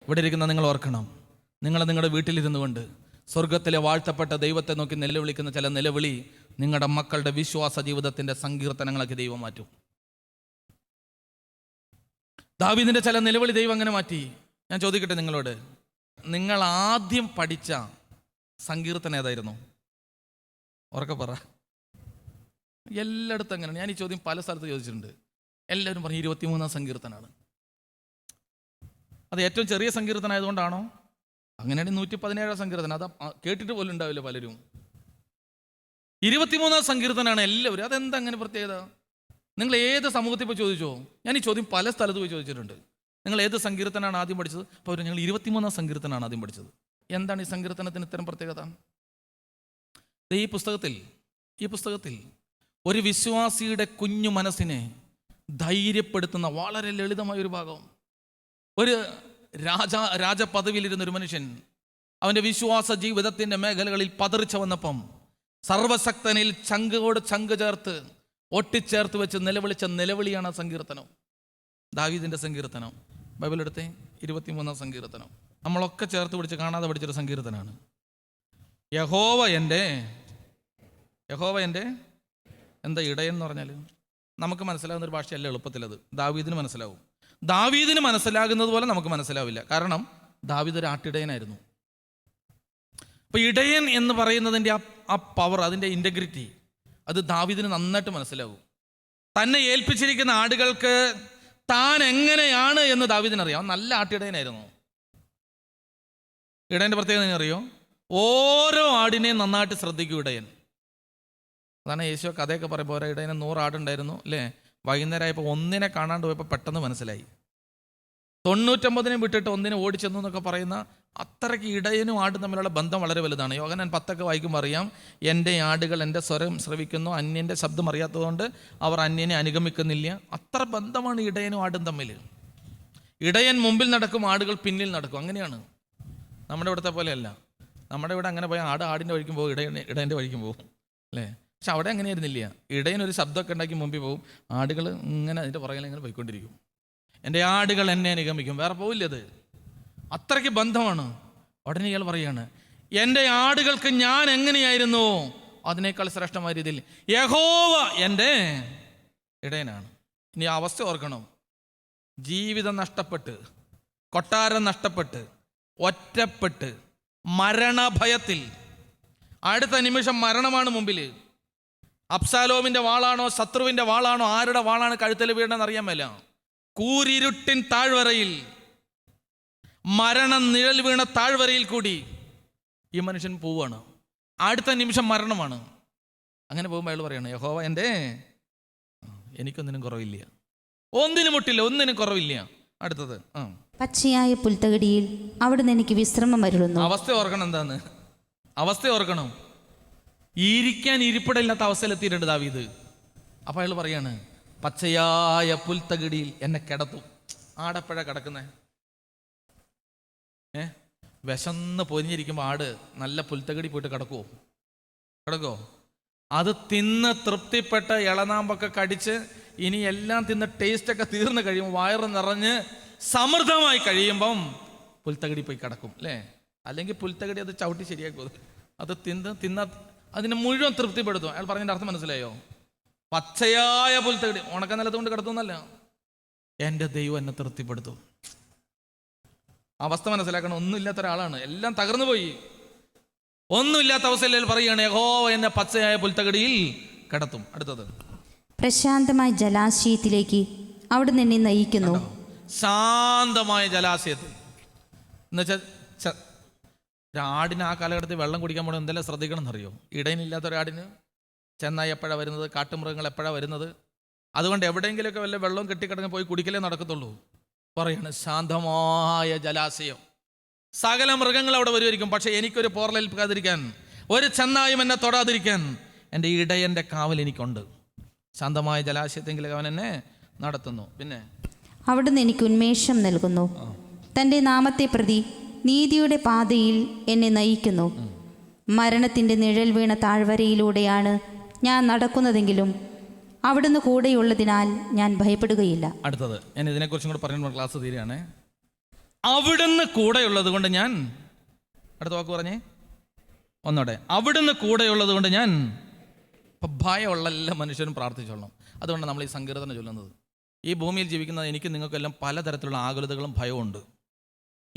ഇവിടെ ഇരിക്കുന്ന നിങ്ങൾ ഓർക്കണം, നിങ്ങൾ നിങ്ങളുടെ വീട്ടിലിരുന്നു കൊണ്ട് സ്വർഗത്തിലെ വാഴ്ത്തപ്പെട്ട ദൈവത്തെ നോക്കി നിലവിളിക്കുന്ന ചില നിലവിളി നിങ്ങളുടെ മക്കളുടെ വിശ്വാസ ജീവിതത്തിൻ്റെ സങ്കീർത്തനങ്ങളൊക്കെ ദൈവം മാറ്റും. ദാവീദിന്റെ ചില നിലവിളി ദൈവം അങ്ങനെ മാറ്റി. ഞാൻ ചോദിക്കട്ടെ നിങ്ങളോട്, നിങ്ങൾ ആദ്യം പഠിച്ച സങ്കീർത്തനം ഏതായിരുന്നു? ഉറക്കെ പറ. എല്ലായിടത്തും അങ്ങനെയാണ്. ഞാൻ ഈ ചോദ്യം പല സ്ഥലത്ത് ചോദിച്ചിട്ടുണ്ട്. എല്ലാവരും പറഞ്ഞു 23-ാം സങ്കീർത്തനാണ്. അത് ഏറ്റവും ചെറിയ സങ്കീർത്തനം ആയതുകൊണ്ടാണോ? അങ്ങനെയാണെങ്കിൽ 117-ാം സങ്കീർത്തനം, അത് കേട്ടിട്ട് പോലും ഉണ്ടാവില്ല പലരും. 23-ാം സങ്കീർത്തനാണ് എല്ലാവരും. അതെന്താ അങ്ങനെ പ്രത്യേകത? നിങ്ങൾ ഏത് സമൂഹത്തിൽ പോയി ചോദിച്ചോ? ഞാൻ ഈ ചോദ്യം പല സ്ഥലത്ത് പോയി ചോദിച്ചിട്ടുണ്ട്. നിങ്ങൾ ഏത് സങ്കീർത്തനാണ് ആദ്യം പഠിച്ചത്? അപ്പോൾ ഞങ്ങൾ 23-ാം സങ്കീർത്തനാണ് ആദ്യം പഠിച്ചത്. എന്താണ് ഈ സങ്കീർത്തനത്തിന് ഇത്തരം പ്രത്യേകത? ഈ പുസ്തകത്തിൽ ഒരു വിശ്വാസിയുടെ കുഞ്ഞു മനസ്സിനെ ധൈര്യപ്പെടുത്തുന്ന വളരെ ലളിതമായ ഒരു ഭാഗം. ഒരു രാജപദവിയിലിരുന്നൊരു മനുഷ്യൻ അവൻ്റെ വിശ്വാസ ജീവിതത്തിൻ്റെ മേഖലകളിൽ പതറിച്ച വന്നപ്പം സർവശക്തനിൽ ചങ്കോട് ചങ്ക് ചേർത്ത് ഒട്ടിച്ചേർത്ത് വെച്ച് നിലവിളിച്ച നിലവിളിയാണ് സങ്കീർത്തനം, ദാവീദിൻ്റെ സങ്കീർത്തനം. ബൈബിൾ എടുത്തേ, 23-ാം സങ്കീർത്തനം. നമ്മളൊക്കെ ചേർത്ത് പിടിച്ച് കാണാതെ പഠിച്ചൊരു സങ്കീർത്തനമാണ്. യഹോവ എൻ്റെ എന്താ ഇടയൻ എന്ന് പറഞ്ഞാൽ നമുക്ക് മനസ്സിലാകുന്ന ഒരു ഭാഷയല്ല എളുപ്പത്തിലത്. ദാവീദിന് മനസ്സിലാവും. ദാവീദിന് മനസ്സിലാകുന്നത് പോലെ നമുക്ക് മനസ്സിലാവില്ല. കാരണം ദാവീദ് ഒരു ആട്ടിടയനായിരുന്നു. അപ്പോൾ ഇടയൻ എന്ന് പറയുന്നതിൻ്റെ ആ പവർ, അതിൻ്റെ ഇൻറ്റഗ്രിറ്റി, അത് ദാവീദിന് നന്നായിട്ട് മനസ്സിലാവും. തന്നെ ഏൽപ്പിച്ചിരിക്കുന്ന ആടുകൾക്ക് താൻ എങ്ങനെയാണ് എന്ന് ദാവീദിനറിയാം. നല്ല ആട്ടിടയനായിരുന്നു. ഇടയൻ്റെ പ്രത്യേകത അറിയോ? ഓരോ ആടിനെയും നന്നായിട്ട് ശ്രദ്ധിക്കും ഇടയൻ. അതാണ് യേശു കഥയൊക്കെ പറയുമ്പോൾ ഓരോ ഇടയന് 100 ആടുണ്ടായിരുന്നു അല്ലേ? വൈകുന്നേരമായപ്പോൾ ഒന്നിനെ കാണാണ്ട് പോയപ്പോൾ പെട്ടെന്ന് മനസ്സിലായി. 99 വിട്ടിട്ട് ഒന്നിനെ ഓടിച്ചെന്നു എന്നൊക്കെ പറയുന്ന അത്രയ്ക്ക് ഇടയനും ആടും തമ്മിലുള്ള ബന്ധം വളരെ വലുതാണ്. യോഹന്നാൻ 10 വായിക്കുമ്പോൾ അറിയാം, എൻ്റെ ആടുകൾ എൻ്റെ സ്വരം ശ്രവിക്കുന്നു, അന്യൻ്റെ ശബ്ദം അറിയാത്തതുകൊണ്ട് അവർ അന്യനെ അനുഗമിക്കുന്നില്ല. അത്ര ബന്ധമാണ് ഇടയനും ആടും തമ്മിൽ. ഇടയൻ മുമ്പിൽ നടക്കും, ആടുകൾ പിന്നിൽ നടക്കും. അങ്ങനെയാണ്. നമ്മുടെ ഇവിടുത്തെ പോലെയല്ല. നമ്മുടെ ഇവിടെ അങ്ങനെ പോയാൽ ആടിൻ്റെ വഴിക്കും പോകും, ഇടയൻ്റെ വഴിക്കും പോകും അല്ലേ? പക്ഷെ അവിടെ അങ്ങനെയായിരുന്നില്ല. ഇടയനൊരു ശബ്ദമൊക്കെ ഉണ്ടാക്കി മുമ്പിൽ പോകും, ആടുകൾ ഇങ്ങനെ അതിൻ്റെ പുറകിൽ ഇങ്ങനെ പോയിക്കൊണ്ടിരിക്കും. എൻ്റെ ആടുകൾ എന്നെ അനുഗമിക്കും, വേറെ പോവില്ലത്. അത്രയ്ക്ക് ബന്ധമാണ്. ഉടനെ ഇയാൾ പറയാണ്, എൻ്റെ ആടുകൾക്ക് ഞാൻ എങ്ങനെയായിരുന്നു അതിനേക്കാൾ ശ്രേഷ്ഠമായ രീതിയിൽ യഹോവ എൻ്റെ ഇടയനാണ്. ഇനി അവസ്ഥ ഓർക്കണം. ജീവിതം നഷ്ടപ്പെട്ട്, കൊട്ടാരം നഷ്ടപ്പെട്ട്, ഒറ്റപ്പെട്ട്, മരണഭയത്തിൽ, അടുത്ത നിമിഷം മരണമാണ് മുമ്പിൽ. അബ്സാലോമിൻ്റെ വാളാണോ ശത്രുവിൻ്റെ വാളാണോ ആരുടെ വാളാണ് കഴുത്തിൽ വീണെന്ന് അറിയാൻ മേല. കൂരിരുട്ടിൻ താഴ്വരയിൽ, മരണം നിഴൽ വീണ താഴ്വരയിൽ കൂടി ഈ മനുഷ്യൻ പോവുകയാണ്. അടുത്ത നിമിഷം മരണമാണ്. അങ്ങനെ പോകുമ്പോൾ അയാൾ പറയാണ്, യഹോവ എൻ്റെ, എനിക്കൊന്നിനും കുറവില്ല, ഒന്നിനും മുട്ടില്ല, ഒന്നിനും കുറവില്ല. അടുത്തത്, പച്ചയായ പുൽത്തകിടിയിൽ അവിടുന്ന് എനിക്ക് വിശ്രമം അരുളുന്നു. അവസ്ഥ ഓർക്കണം. എന്താന്ന് അവസ്ഥ ഓർക്കണം. ഇരിക്കാൻ ഇരിപ്പിടയില്ലാത്ത അവസ്ഥയിലെത്തിയിട്ടുണ്ട് ദാവീദ്. അപ്പോൾ അയാൾ പറയാണ്, പച്ചയായ പുൽത്തകിടിയിൽ എന്നെ കിടത്തും. ആടെപ്പോഴാ കിടക്കുന്നേ? വിശന്ന് പൊരിഞ്ഞിരിക്കുമ്പോൾ ആട് നല്ല പുൽത്തകിടി പോയിട്ട് കിടക്കുമോ? അത് തിന്ന് തൃപ്തിപ്പെട്ട ഇളനാമ്പൊക്കെ കടിച്ച് ഇനി എല്ലാം തിന്ന് ടേസ്റ്റൊക്കെ തീർന്ന് കഴിയുമ്പോൾ, വയറ് നിറഞ്ഞ് സമൃദ്ധമായി കഴിയുമ്പം പുൽത്തകിടി പോയി കിടക്കും അല്ലേ? അല്ലെങ്കിൽ പുൽത്തകിടി അത് ചവിട്ടി ശരിയാക്കും. അത് തിന്ന അതിനെ മുഴുവൻ തൃപ്തിപ്പെടുത്തും. അയാൾ പറഞ്ഞതിൻ്റെ അർത്ഥം മനസ്സിലായോ? പച്ചയായ പുൽത്തകിടി, ഉണക്ക നിലത്തുകൊണ്ട് കിടത്തുന്നല്ല, എൻ്റെ ദൈവം എന്നെ തൃപ്തിപ്പെടുത്തും. അവസ്ഥ മനസ്സിലാക്കണം. ഒന്നുമില്ലാത്ത ഒരാളാണ്, എല്ലാം തകർന്നു പോയി. ഒന്നുമില്ലാത്ത അവസ്ഥയിൽ പറയുകയാണ്, യഹോവ എന്നെ പച്ചയായ പുൽത്തകിടിയിൽ കിടത്തും. അടുത്തത്, പ്രശാന്തമായ ജലാശയത്തിലേക്ക് അവിടുന്ന് എന്നെ നയിക്കുന്നു. ശാന്തമായ ജലാശയത്തിൽ എന്നുവെച്ചാൽ ആടിന് ആ കാലഘട്ടത്തിൽ വെള്ളം കുടിക്കാൻ പോകണം എന്തെല്ലാം ശ്രദ്ധിക്കണം എന്നറിയോ? ഇടയിനില്ലാത്ത ഒരാടിന് ചെന്നായി എപ്പോഴാണ് വരുന്നത്, കാട്ടുമൃഗങ്ങൾ എപ്പോഴാണ് വരുന്നത്. അതുകൊണ്ട് എവിടെയെങ്കിലുമൊക്കെ വല്ല വെള്ളവും കെട്ടിക്കിടങ്ങി പോയി കുടിക്കലേ നടക്കത്തുള്ളൂ. പറയാണ് ശാന്തമായ ജലാശയം. സകല മൃഗങ്ങൾ അവിടെ വരുമായിരിക്കും, പക്ഷെ എനിക്കൊരു പോറലേൽപ്പിക്കാതിരിക്കാൻ, ഒരു ചെന്നായും എന്നെ തൊടാതിരിക്കാൻ എൻ്റെ ഇടയൻ്റെ കാവൽ എനിക്കുണ്ട്. ശാന്തമായ ജലാശയത്തെങ്കിലും അവൻ എന്നെ നടത്തുന്നു. പിന്നെ അവിടുന്ന് എനിക്ക് ഉന്മേഷം നൽകുന്നു. തൻ്റെ നാമത്തെ പ്രതി നീതിയുടെ പാതയിൽ എന്നെ നയിക്കുന്നു. മരണത്തിൻ്റെ നിഴൽ വീണ താഴ്വരയിലൂടെയാണ് ഞാൻ നടക്കുന്നതെങ്കിലും അവിടുന്ന് കൂടെയുള്ളതിനാൽ ഞാൻ ഭയപ്പെടുകയില്ല. അടുത്തത്, ഞാൻ ഇതിനെക്കുറിച്ചും കൂടെ പറയുമ്പോൾ ക്ലാസ് തീരുകയാണേ. അവിടുന്ന് കൂടെയുള്ളത് കൊണ്ട് ഞാൻ, അടുത്ത വാക്ക് പറഞ്ഞേ ഒന്നോടെ, അവിടുന്ന് കൂടെയുള്ളത് കൊണ്ട് ഞാൻ. ഇപ്പം ഭയമുള്ള എല്ലാ മനുഷ്യരും പ്രാർത്ഥിച്ചോളണം. അതുകൊണ്ട് നമ്മൾ ഈ സങ്കീർത്തനം ചൊല്ലുന്നത്. ഈ ഭൂമിയിൽ ജീവിക്കുന്ന എനിക്ക് നിങ്ങൾക്കെല്ലാം പലതരത്തിലുള്ള ആകുലതകളും ഭയവും.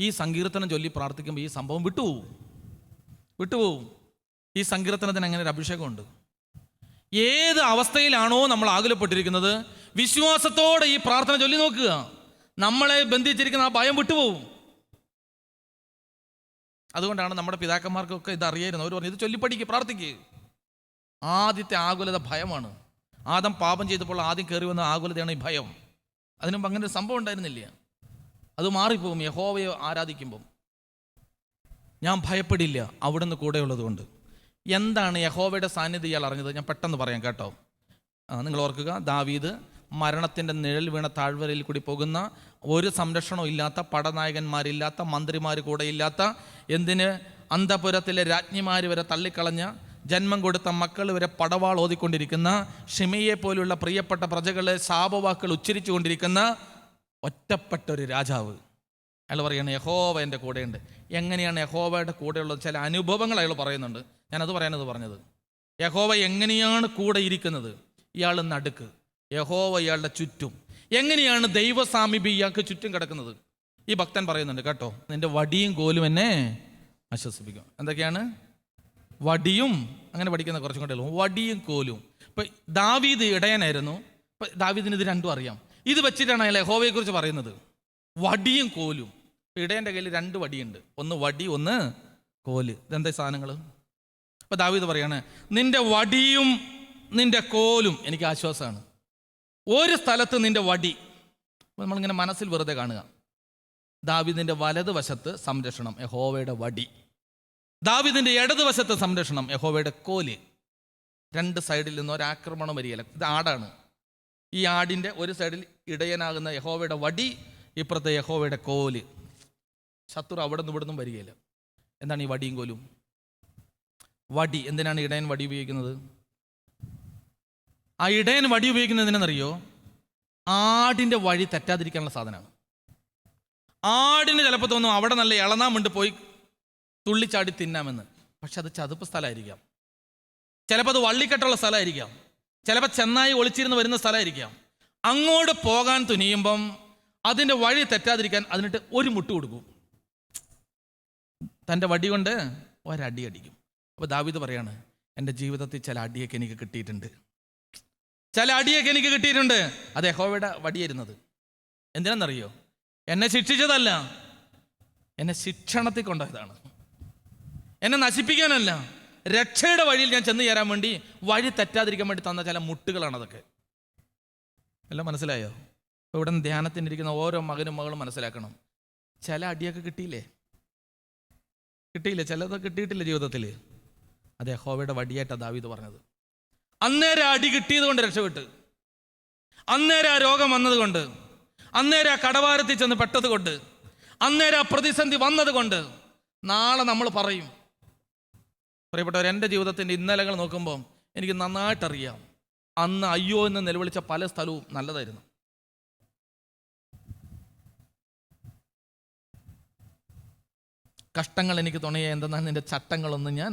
ഈ സങ്കീർത്തനം ചൊല്ലി പ്രാർത്ഥിക്കുമ്പോൾ ഈ സംഭവം വിട്ടുപോവും. ഈ സങ്കീർത്തനത്തിന് അങ്ങനെ ഒരു അഭിഷേകമുണ്ട്. ഏത് അവസ്ഥയിലാണോ നമ്മൾ ആകുലപ്പെട്ടിരിക്കുന്നത്, വിശ്വാസത്തോടെ ഈ പ്രാർത്ഥന ചൊല്ലി നോക്കുക, നമ്മളെ ബന്ധിച്ചിരിക്കുന്ന ആ ഭയം വിട്ടുപോകും. അതുകൊണ്ടാണ് നമ്മുടെ പിതാക്കന്മാർക്കൊക്കെ ഇത് അറിയായിരുന്നു. അവർ പറഞ്ഞു ഇത് ചൊല്ലിപ്പടിക്ക്, പ്രാർത്ഥിക്കുക. ആദ്യത്തെ ആകുലത ഭയമാണ്. ആദം പാപം ചെയ്തപ്പോൾ ആദ്യം കയറി വന്ന ആകുലതയാണ് ഈ ഭയം. അതിനുമ്പ് അങ്ങനെ ഒരു സംഭവം ഉണ്ടായിരുന്നില്ല. അത് മാറിപ്പോകും യഹോവയെ ആരാധിക്കുമ്പം. ഞാൻ ഭയപ്പെടില്ല, അവിടുന്ന് കൂടെയുള്ളത് കൊണ്ട്. എന്താണ് യഹോവയുടെ സാന്നിധ്യം ഇയാൾ അറിഞ്ഞത്? ഞാൻ പെട്ടെന്ന് പറയാം കേട്ടോ. നിങ്ങൾ ഓർക്കുക, ദാവീദ് മരണത്തിൻ്റെ നിഴൽ വീണ താഴ്വരയിൽ കൂടി പോകുന്ന, ഒരു സംരക്ഷണവും ഇല്ലാത്ത, പടനായകന്മാരില്ലാത്ത, മന്ത്രിമാർ കൂടെ ഇല്ലാത്ത, എന്തിന് അന്തപുരത്തിലെ രാജ്ഞിമാർ വരെ തള്ളിക്കളഞ്ഞ, ജന്മം കൊടുത്ത മക്കൾ വരെ പടവാൾ ഓതിക്കൊണ്ടിരിക്കുന്ന, ഷിമയെ പോലുള്ള പ്രിയപ്പെട്ട പ്രജകളെ ശാപവാക്കുകൾ ഉച്ചരിച്ചു കൊണ്ടിരിക്കുന്ന ഒറ്റപ്പെട്ട ഒരു രാജാവ്. അയാൾ പറയുകയാണ് യഹോവ എൻ്റെ കൂടെയുണ്ട്. എങ്ങനെയാണ് യഹോവയുടെ കൂടെയുള്ളത്? ചില അനുഭവങ്ങൾ അയാൾ പറയുന്നുണ്ട്. ഞാനത് പറയാനത് പറഞ്ഞത്. യഹോവ എങ്ങനെയാണ് കൂടെ ഇരിക്കുന്നത്? ഇയാൾ നടുക്ക്, യഹോവ ഇയാളുടെ ചുറ്റും. എങ്ങനെയാണ് ദൈവസാമീപ്യം ഇയാൾക്ക് ചുറ്റും കിടക്കുന്നത്? ഈ ഭക്തൻ പറയുന്നുണ്ട് കേട്ടോ, നിന്റെ വടിയും കോലും എന്നെ ആശ്വസിപ്പിക്കും. എന്തൊക്കെയാണ് വടിയും? അങ്ങനെ പഠിക്കുന്ന കുറച്ചും കൂടെ വടിയും കോലും. ഇപ്പം ദാവീദ് ഇടയനായിരുന്നു. ഇപ്പം ദാവീദിന് ഇത് രണ്ടും അറിയാം. ഇത് വെച്ചിട്ടാണ് അയാൾ യഹോവയെ കുറിച്ച് പറയുന്നത്, വടിയും കോലും. ഇടയൻ്റെ കയ്യിൽ 2 വടിയുണ്ട്, ഒന്ന് വടി, ഒന്ന് കോല്. ഇതെന്താ സാധനങ്ങൾ? അപ്പം ദാവീദ് പറയാണ്, നിന്റെ വടിയും നിന്റെ കോലും എനിക്ക് ആശ്വാസമാണ്. ഒരു സ്ഥലത്ത് നിന്റെ വടി, നമ്മളിങ്ങനെ മനസ്സിൽ വെറുതെ കാണുക. ദാവീദിൻ്റെ വലതുവശത്ത് സംരക്ഷണം, യഹോവയുടെ വടി. ദാവീദിൻ്റെ ഇടതുവശത്ത് സംരക്ഷണം, യഹോവയുടെ കോല്. 2 സൈഡിൽ നിന്ന് ഒരാക്രമണം വരികയില്ല. ഇത് ആടാണ്. ഈ ആടിൻ്റെ ഒരു സൈഡിൽ ഇടയനാകുന്ന യഹോവയുടെ വടി, ഇപ്പുറത്തെ യഹോവയുടെ കോല്. ശത്രു അവിടെ നിന്ന് ഇവിടുന്നും വരികയില്ല. എന്താണ് ഈ വടിയും കോലും? വടി, എന്തിനാണ് ഇടയൻ വടി ഉപയോഗിക്കുന്നത്? ആ ഇടയൻ വടി ഉപയോഗിക്കുന്നത് എന്തിനാണെന്നറിയോ? ആടിൻ്റെ വഴി തെറ്റാതിരിക്കാനുള്ള സാധനമാണ്. ആടിന് ചിലപ്പോൾ തോന്നും അവിടെ നല്ല ഇളനാമുണ്ട്, പോയി തുള്ളിച്ചാടി തിന്നാമെന്ന്. പക്ഷെ അത് ചതുപ്പ് സ്ഥലമായിരിക്കാം, ചിലപ്പോൾ അത് വള്ളിക്കെട്ടുള്ള സ്ഥലമായിരിക്കാം, ചിലപ്പോൾ ചെന്നായി ഒളിച്ചിരുന്ന് വരുന്ന സ്ഥലമായിരിക്കാം. അങ്ങോട്ട് പോകാൻ തുനിയുമ്പം അതിൻ്റെ വഴി തെറ്റാതിരിക്കാൻ അതിനിട്ട് ഒരു മുട്ട് കൊടുക്കും, തൻ്റെ വടി കൊണ്ട് ഒരടി അടിക്കും. അപ്പോൾ ദാവീദ് പറയാണ്, എൻ്റെ ജീവിതത്തിൽ ചില അടിയൊക്കെ എനിക്ക് കിട്ടിയിട്ടുണ്ട്, ചില അടിയൊക്കെ എനിക്ക് കിട്ടിയിട്ടുണ്ട്. അത് യഹോവയുടെ വടിയായിരുന്നത്. എന്തിനാണെന്നറിയോ? എന്നെ ശിക്ഷിച്ചതല്ല, എന്നെ ശിക്ഷണത്തിൽ കൊണ്ടുപോയതാണ്. എന്നെ നശിപ്പിക്കാനല്ല, രക്ഷയുടെ വഴിയിൽ ഞാൻ ചെന്ന് ചേരാൻ വേണ്ടി, വഴി തെറ്റാതിരിക്കാൻ വേണ്ടി തന്ന ചില മുട്ടുകളാണ് അതൊക്കെ. എല്ലാം മനസ്സിലായോ? ഇപ്പോൾ ഇവിടെ നിന്ന് ധ്യാനത്തിനിരിക്കുന്ന ഓരോ മകനും മകളും മനസ്സിലാക്കണം, ചില അടിയൊക്കെ കിട്ടിയില്ലേ? ചിലത് കിട്ടിയിട്ടില്ല ജീവിതത്തിൽ. അത് യഹോവയുടെ വടിയായിട്ടാണ് ദാവീദ് പറഞ്ഞത്. അന്നേരം അടി കിട്ടിയത് കൊണ്ട് രക്ഷപ്പെട്ട്, അന്നേരം ആ രോഗം വന്നതുകൊണ്ട്, അന്നേരം ആ കടവാരത്തിൽ ചെന്ന് പെട്ടത് കൊണ്ട്, അന്നേരം ആ പ്രതിസന്ധി വന്നത് കൊണ്ട് നാളെ നമ്മൾ പറയും. പ്രിയപ്പെട്ടവർ, എൻ്റെ ജീവിതത്തിൻ്റെ ഇന്നലകൾ നോക്കുമ്പോൾ എനിക്ക് നന്നായിട്ടറിയാം, അന്ന് അയ്യോ എന്ന് നിലവിളിച്ച പല സ്ഥലവും നല്ലതായിരുന്നു. കഷ്ടങ്ങൾ എനിക്ക് തുണയെ എന്തെന്നാൽ നിന്റെ ചട്ടങ്ങളൊന്നും ഞാൻ